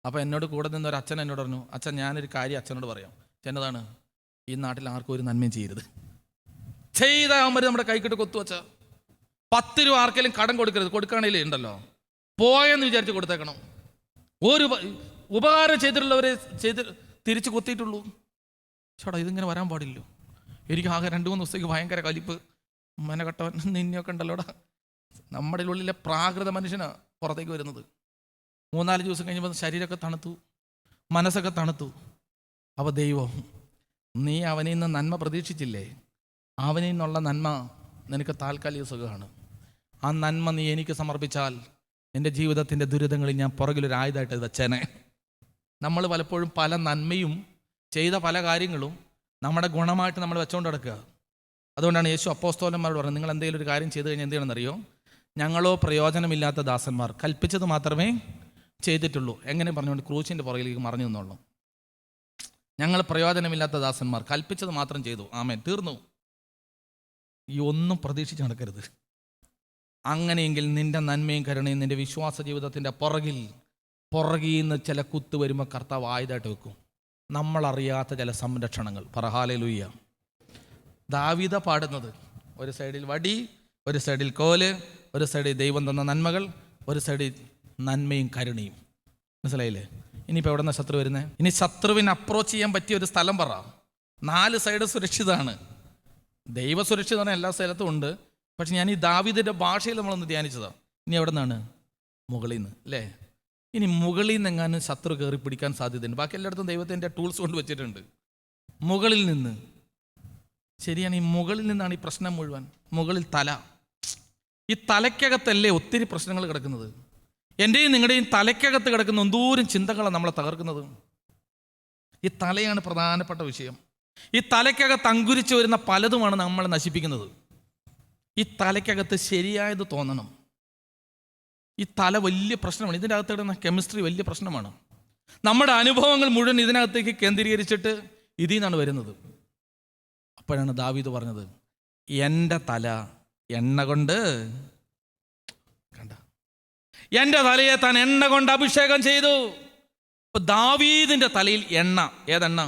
അപ്പോൾ എന്നോട് കൂടെ നിന്ന് ഒരു അച്ഛൻ എന്നോട് പറഞ്ഞു, അച്ഛൻ ഞാനൊരു കാര്യം അച്ഛനോട് പറയാം. എന്നതാണ്? ഈ നാട്ടിൽ ആർക്കും ഒരു നന്മയും ചെയ്യരുത്. ചെയ്താകുമ്പോൾ നമ്മുടെ കൈക്കിട്ട് കൊത്തുവച്ച 10 രൂപ ആർക്കെങ്കിലും കടം കൊടുക്കരുത്. കൊടുക്കുകയാണെങ്കിൽ ഉണ്ടല്ലോ, പോയെന്ന് വിചാരിച്ച് കൊടുത്തേക്കണം. ഒരു ഉപകാരം ചെയ്തിട്ടുള്ളവരെ തിരിച്ച് കൊത്തിയിട്ടുള്ളൂ. ചേട്ടാ ഇതിങ്ങനെ വരാൻ പാടില്ലോ. എനിക്ക് ആകെ 2-3 ദിവസത്തേക്ക് ഭയങ്കര കലിപ്പ്. മനകട്ടവൻ നിന്നെയൊക്കെ ഉണ്ടല്ലോടാ. നമ്മുടെ ഉള്ളിലെ പ്രാകൃത മനുഷ്യനാണ് പുറത്തേക്ക് വരുന്നത്. 3-4 ദിവസം കഴിഞ്ഞപ്പോൾ ശരീരമൊക്കെ തണുത്തു, മനസ്സൊക്കെ തണുത്തു. അപ്പോൾ ദൈവം, നീ അവനിൽ നിന്ന് നന്മ പ്രതീക്ഷിച്ചില്ലേ, അവനിൽ നിന്നുള്ള നന്മ നിനക്ക് താൽക്കാലിക സുഖമാണ്. ആ നന്മ നീ എനിക്ക് സമർപ്പിച്ചാൽ എൻ്റെ ജീവിതത്തിൻ്റെ ദുരിതങ്ങളിൽ ഞാൻ പുറകിലൊരു ആയുധമായിട്ട് വെച്ചേനെ. നമ്മൾ പലപ്പോഴും പല നന്മയും ചെയ്ത പല കാര്യങ്ങളും നമ്മുടെ ഗുണമായിട്ട് നമ്മൾ വെച്ചുകൊണ്ട് നടക്കുക. അതുകൊണ്ടാണ് യേശു അപ്പോസ്തലന്മാരോട് പറഞ്ഞത്, നിങ്ങൾ എന്തെങ്കിലും ഒരു കാര്യം ചെയ്തു കഴിഞ്ഞാൽ എന്ത് ചെയ്യണമെന്നറിയോ? ഞങ്ങളോ പ്രയോജനമില്ലാത്ത ദാസന്മാർ, കൽപ്പിച്ചത് മാത്രമേ ചെയ്തിട്ടുള്ളൂ. എങ്ങനെ പറഞ്ഞുകൊണ്ട് ക്രൂശിൻ്റെ പുറകിലേക്ക് മറിഞ്ഞു നിന്നോളൂ. ഞങ്ങൾ പ്രയോജനമില്ലാത്ത ദാസന്മാർ, കൽപ്പിച്ചത് മാത്രം ചെയ്തു, ആമേൻ, തീർന്നു. ഈ ഒന്നും പ്രതീക്ഷിച്ച് നടക്കരുത്. അങ്ങനെയെങ്കിൽ നിന്റെ നന്മയും കരുണയും നിന്റെ വിശ്വാസ ജീവിതത്തിൻ്റെ പുറകിൽ നിന്ന് ചില കുത്ത് വരുമ്പോൾ കർത്താവ് ആയുധമായിട്ട് വെക്കും. നമ്മളറിയാത്ത ചില സംരക്ഷണങ്ങൾ. പറ ഹല്ലേലൂയ. ദാവീദ പാടുന്നത്, ഒരു സൈഡിൽ വടി, ഒരു സൈഡിൽ കോല്, ഒരു സൈഡിൽ ദൈവം തന്ന നന്മകൾ, ഒരു സൈഡിൽ നന്മയും കരുണയും. മനസ്സിലായില്ലേ? ഇനിയിപ്പോൾ എവിടെ നിന്നാണ് ശത്രു വരുന്നത്? ഇനി ശത്രുവിനെ അപ്രോച്ച് ചെയ്യാൻ പറ്റിയ ഒരു സ്ഥലം പറ. 4 സൈഡ് സുരക്ഷിതമാണ്. ദൈവ സുരക്ഷിതമാണ്, എല്ലാ സ്ഥലത്തും ഉണ്ട്. പക്ഷെ ഞാൻ ഈ ദാവീദിൻ്റെ ഭാഷയിൽ നമ്മളൊന്ന് ധ്യാനിച്ചതാണ്. ഇനി എവിടെ നിന്നാണ്? മുകളിൽ നിന്ന്, അല്ലേ? ഇനി മുകളിൽ നിന്ന് എങ്ങാനും ശത്രു കയറി പിടിക്കാൻ സാധ്യതയുണ്ട്. ബാക്കി എല്ലായിടത്തും ദൈവത്തിൻ്റെ ടൂൾസ് കൊണ്ട് വെച്ചിട്ടുണ്ട്. മുകളിൽ നിന്ന്, ശരിയാണ്, ഈ മുകളിൽ നിന്നാണ് ഈ പ്രശ്നം മുഴുവൻ. മുകളിൽ തല. ഈ തലയ്ക്കകത്തല്ലേ ഒത്തിരി പ്രശ്നങ്ങൾ കിടക്കുന്നത്. എൻ്റെയും നിങ്ങളുടെയും തലയ്ക്കകത്ത് കിടക്കുന്ന എന്തോരം ചിന്തകളാണ് നമ്മളെ തകർക്കുന്നത്. ഈ തലയാണ് പ്രധാനപ്പെട്ട വിഷയം. ഈ തലയ്ക്കകത്ത് അങ്കുരിച്ച് വരുന്ന പലതുമാണ് നമ്മളെ നശിപ്പിക്കുന്നത്. ഈ തലയ്ക്കകത്ത് ശരിയായത് തോന്നണം. ഈ തല വലിയ പ്രശ്നമാണ്. ഇതിൻ്റെ അകത്ത് കിടന്ന കെമിസ്ട്രി വലിയ പ്രശ്നമാണ്. നമ്മുടെ അനുഭവങ്ങൾ മുഴുവൻ ഇതിനകത്തേക്ക് കേന്ദ്രീകരിച്ചിട്ട് ഇതിൽ നിന്നാണ് വരുന്നത്. അപ്പോഴാണ് ദാവീദ് പറഞ്ഞത്, എൻ്റെ തല എണ്ണ കൊണ്ട്, കണ്ട, എൻ്റെ തലയെ താൻ എണ്ണ കൊണ്ട് അഭിഷേകം ചെയ്തു. ഇപ്പൊ ദാവീദിന്റെ തലയിൽ എണ്ണ. ഏതെണ്ണ?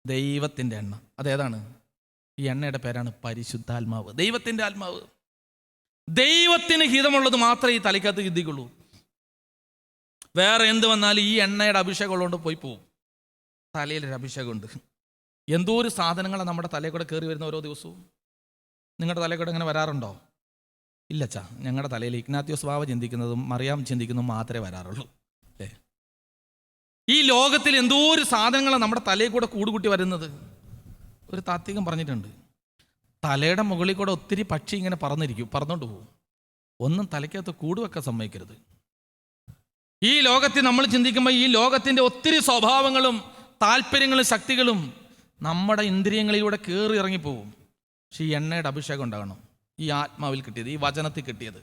ദൈവത്തിൻ്റെ എണ്ണ. അതേതാണ്? ഈ എണ്ണയുടെ പേരാണ് പരിശുദ്ധാത്മാവ്, ദൈവത്തിൻ്റെ ആത്മാവ്. ദൈവത്തിന് ഹിതമുള്ളത് മാത്രമേ ഈ തലയ്ക്കകത്ത് ചിന്തിക്കുള്ളൂ. വേറെ എന്ത് വന്നാലും ഈ എണ്ണയുടെ അഭിഷേകം ഉള്ളതുകൊണ്ട് പോയി പോവും. തലയിലൊരു അഭിഷേകമുണ്ട്. എന്തോ ഒരു സാധനങ്ങളാണ് നമ്മുടെ തലയിൽ കൂടെ കയറി വരുന്ന ഓരോ ദിവസവും. നിങ്ങളുടെ തലയിൽ കൂടെ അങ്ങനെ വരാറുണ്ടോ? ഇല്ലച്ചാ, ഞങ്ങളുടെ തലയിൽ ഇഗ്നാത്യോസ് ബാവ ചിന്തിക്കുന്നതും മറിയാം ചിന്തിക്കുന്നതും മാത്രമേ വരാറുള്ളൂ, അല്ലേ? ഈ ലോകത്തിൽ എന്തോ ഒരു സാധനങ്ങളാണ് നമ്മുടെ തലയിൽ കൂടെ കൂടുകൂട്ടി വരുന്നത്. ഒരു താത്വികം പറഞ്ഞിട്ടുണ്ട്, തലയുടെ മുകളിൽ കൂടെ ഒത്തിരി പക്ഷി ഇങ്ങനെ പറന്നുകൊണ്ട് പോകും, ഒന്നും തലയ്ക്കകത്ത് കൂടുവെക്കാൻ സമ്മതിക്കരുത്. ഈ ലോകത്തിൽ നമ്മൾ ചിന്തിക്കുമ്പോൾ ഈ ലോകത്തിൻ്റെ ഒത്തിരി സ്വഭാവങ്ങളും താല്പര്യങ്ങളും ശക്തികളും നമ്മുടെ ഇന്ദ്രിയങ്ങളിലൂടെ കയറി ഇറങ്ങിപ്പോവും. പക്ഷേ ഈ എണ്ണയുടെ അഭിഷേകം ഉണ്ടാകണം. ഈ ആത്മാവിൽ കിട്ടിയത്, ഈ വചനത്തിൽ കിട്ടിയത്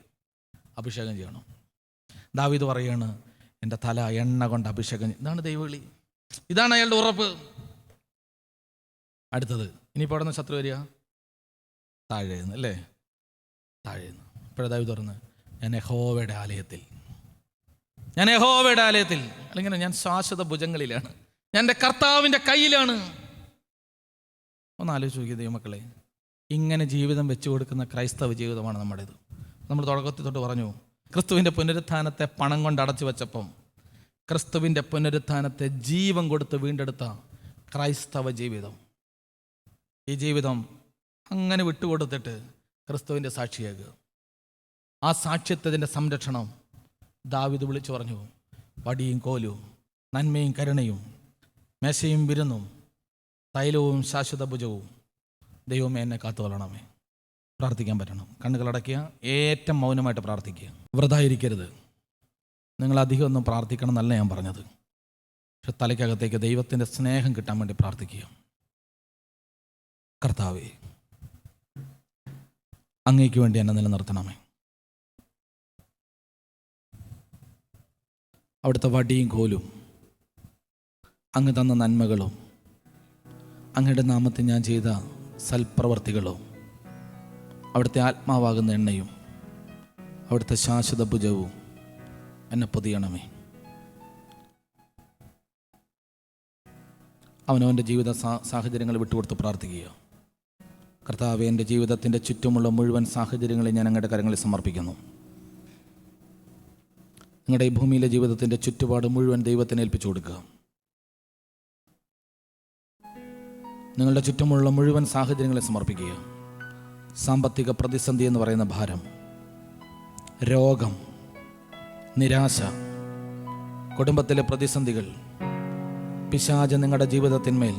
അഭിഷേകം ചെയ്യണം. ദാവീദ് പറയാണ്, എൻ്റെ തല എണ്ണ കൊണ്ട് അഭിഷേകം. ഇതാണ് ദൈവവിളി, ഇതാണ് അയാളുടെ ഉറപ്പ്. അടുത്തത്, ഇനിയിപ്പോൾ അവിടെ നിന്ന് ശത്രു വരിക താഴേന്ന്, അല്ലേ? താഴേന്ന്. ഇപ്പോഴേ ദാവീദ് പറഞ്ഞത്, ഞാൻ യഹോവയുടെ ആലയത്തിൽ, അല്ലെങ്കിൽ ഞാൻ ശാശ്വത ഭുജങ്ങളിലാണ്, ഞാൻ എൻ്റെ കർത്താവിൻ്റെ കയ്യിലാണ്. ഒന്ന് ആലോചിച്ച് നോക്കിയ ദൈവമക്കളെ, ഇങ്ങനെ ജീവിതം വെച്ചു കൊടുക്കുന്ന ക്രൈസ്തവ ജീവിതമാണ് നമ്മുടേത്. നമ്മൾ തുടക്കത്തിൽ തൊട്ട് പറഞ്ഞു, ക്രിസ്തുവിൻ്റെ പുനരുത്ഥാനത്തെ പണം കൊണ്ട് അടച്ചു വെച്ചപ്പം ക്രിസ്തുവിൻ്റെ പുനരുത്ഥാനത്തെ ജീവൻ കൊടുത്ത് വീണ്ടെടുത്ത ക്രൈസ്തവ ജീവിതം. ഈ ജീവിതം അങ്ങനെ വിട്ടുകൊടുത്തിട്ട് ക്രിസ്തുവിൻ്റെ സാക്ഷിയാകുക. ആ സാക്ഷ്യത്തിൻ്റെ സംരക്ഷണം ദാവീദ് വിളിച്ചു പറഞ്ഞു, വടിയും കോലും, നന്മയും കരുണയും, മേശയും വിരുന്നും, തൈലവും ശാശ്വത ഭുജവും, ദൈവമേ എന്നെ കാത്തുകൊള്ളണമേ. പ്രാർത്ഥിക്കാൻ പറ്റണം. കണ്ണുകളടയ്ക്കുക, ഏറ്റവും മൗനമായിട്ട് പ്രാർത്ഥിക്കുക. വൃഥായിരിക്കരുത്. നിങ്ങൾ അധികം ഒന്നും പ്രാർത്ഥിക്കണം എന്നല്ല ഞാൻ പറഞ്ഞത്, പക്ഷെ തലയ്ക്കകത്തേക്ക് ദൈവത്തിൻ്റെ സ്നേഹം കിട്ടാൻ വേണ്ടി പ്രാർത്ഥിക്കുക. കർത്താവേ, അങ്ങേക്ക് വേണ്ടി എന്നെ നിലനിർത്തണമേ. അവിടുത്തെ വടിയും കോലും, അങ്ങ് തന്ന നന്മകളും, അങ്ങയുടെ നാമത്തിൽ ഞാൻ ചെയ്ത സൽപ്രവർത്തികളും, അവിടുത്തെ ആത്മാവാകുന്ന എണ്ണയും, അവിടുത്തെ ശാശ്വത ഭുജവും എന്നെ പൊതിയണമേ. അവനവൻ്റെ ജീവിത സാഹചര്യങ്ങൾ വിട്ടുകൊടുത്ത് പ്രാർത്ഥിക്കുക. കർത്താവേ, എൻ്റെ ജീവിതത്തിൻ്റെ ചുറ്റുമുള്ള മുഴുവൻ സാഹചര്യങ്ങളെ ഞാൻ അങ്ങയുടെ കരങ്ങളിൽ സമർപ്പിക്കുന്നു. നിങ്ങളുടെ ഈ ഭൂമിയിലെ ജീവിതത്തിൻ്റെ ചുറ്റുപാട് മുഴുവൻ ദൈവത്തിന് ഏൽപ്പിച്ചു കൊടുക്കുക. നിങ്ങളുടെ ചുറ്റുമുള്ള മുഴുവൻ സാഹചര്യങ്ങളെ സമർപ്പിക്കുക. സാമ്പത്തിക പ്രതിസന്ധി എന്ന് പറയുന്ന ഭാരം, രോഗം, നിരാശ, കുടുംബത്തിലെ പ്രതിസന്ധികൾ, പിശാച് നിങ്ങളുടെ ജീവിതത്തിന്മേൽ,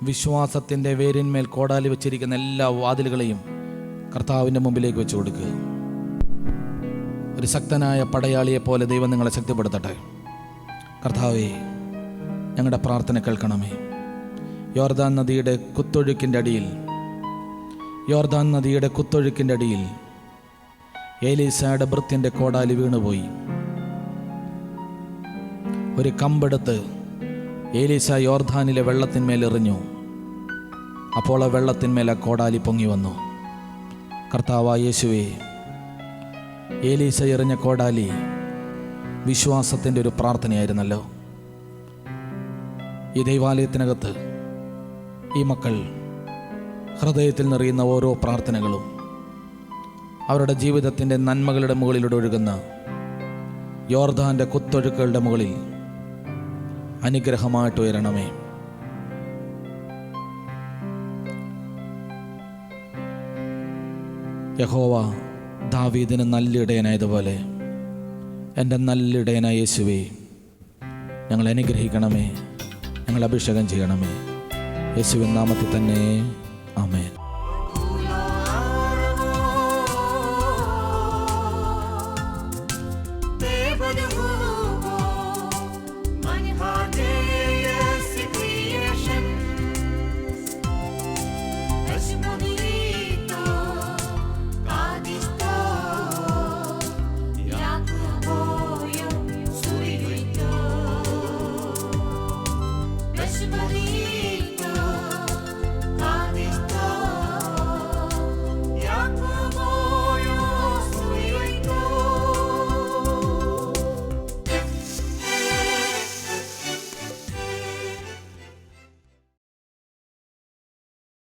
വിശ്വാസത്തിൻ്റെ വേരിന്മേൽ കോടാലി വെച്ചിരിക്കുന്ന എല്ലാ വാതിലുകളെയും കർത്താവിൻ്റെ മുമ്പിലേക്ക് വെച്ച് കൊടുക്കുക. ഒരു ശക്തനായ പടയാളിയെപ്പോലെ ദൈവം നിങ്ങളെ ശക്തിപ്പെടുത്തട്ടെ. കർത്താവേ, ഞങ്ങളുടെ പ്രാർത്ഥന കേൾക്കണമേ. യോർദാൻ നദിയുടെ കുത്തൊഴുക്കിൻ്റെ അടിയിൽ ഏലീശയുടെ ഭൃത്യൻ്റെ കോടാലി വീണുപോയി. ഒരു കമ്പെടുത്ത് ഏലീശ യോർദാനിലെ വെള്ളത്തിന്മേൽ എറിഞ്ഞു. അപ്പോൾ ആ വെള്ളത്തിന്മേൽ ആ കോടാലി പൊങ്ങി വന്നു. കർത്താവായ യേശുവേ, ഏലീശ എറിഞ്ഞ കോടാലി വിശ്വാസത്തിൻ്റെ ഒരു പ്രാർത്ഥനയായിരുന്നല്ലോ. ഈ ദൈവാലയത്തിനകത്ത് ഈ മക്കൾ ഹൃദയത്തിൽ നിറയുന്ന ഓരോ പ്രാർത്ഥനകളും അവരുടെ ജീവിതത്തിൻ്റെ നന്മകളുടെ മുകളിലൂടെ ഒഴുകുന്ന യോർദാൻ്റെ കുത്തൊഴുക്കുകളുടെ മുകളിൽ അനുഗ്രഹമായിട്ട് ഉയരണമേ. യഹോവ ദാവീദിന് നല്ലിടയനായതുപോലെ എൻ്റെ നല്ലിടയനായ യേശുവേ, ഞങ്ങൾ അനുഗ്രഹിക്കണമേ, ഞങ്ങൾ അഭിഷേകം ചെയ്യണമേ. യേശുവിൻ നാമത്തിൽ തന്നെ, ആമേൻ. Bye.